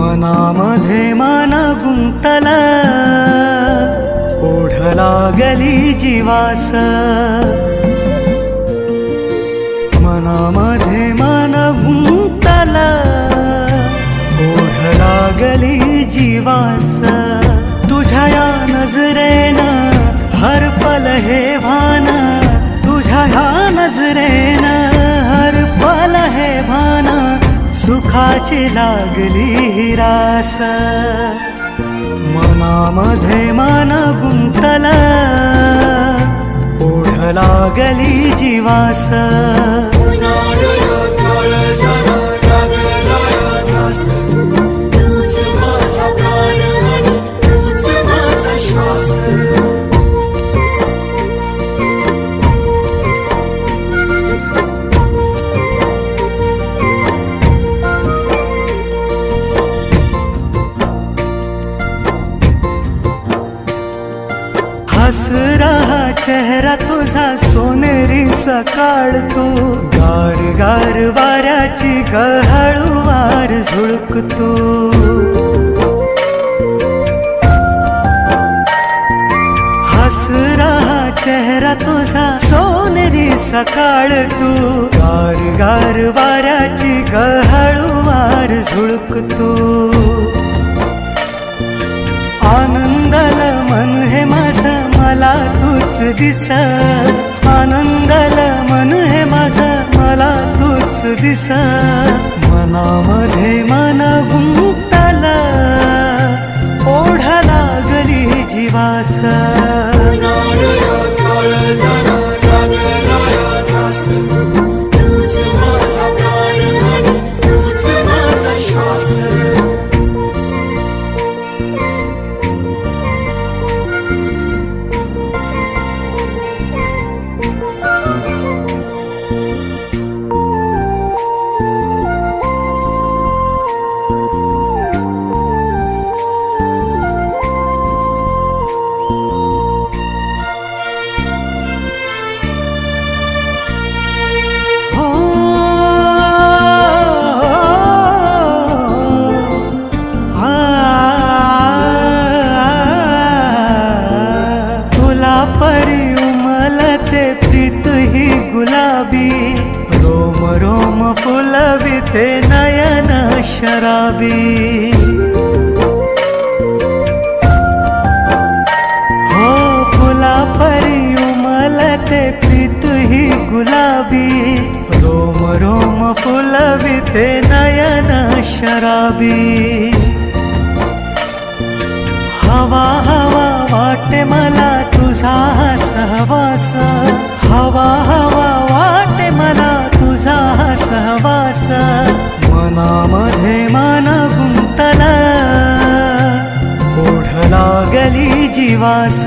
मनामध्ये मन गुंतला, ओढ लागली जीवास। मनामध्ये मन गुंतला, ओढ लागली जीवास। तुझ्या या नजरेनं हर पल हे भान, तुझ्या ह्या नजरेनं हर पल हे भान। सुखाची लागली रास, मनामध्ये मन गुंतला, ओढ लागली जीवास। हस रहा चेहरा तुझा सोनेरी सकाळ तू, गार गार वाऱ्याची गहळवार झुळकतो। हस रहा चेहरा तुझा सोनेरी सकाळ तू, गार गार वाऱ्याची गहळवार झुळकतो। आनंदाल मन हे माझं मला तूच दिस, आनंदाल मन हे माझं मला तूच दिस। मनामध्ये मन गुंतला, ओढ लागली जीवास। परी उमलते प्रीत ही गुलाबी, रोम रोम फुलविते नयन शराबी। हो फुला परी उमलते प्रीत ही गुलाबी, रोम रोम फुलविते नयन शराबी। हवा हवा वाटे मला तुझा सहवास, हवा हवा वाटे मला तुझा सहवास। मनामध्ये मन गुंतला, ओढ लागली जीवास।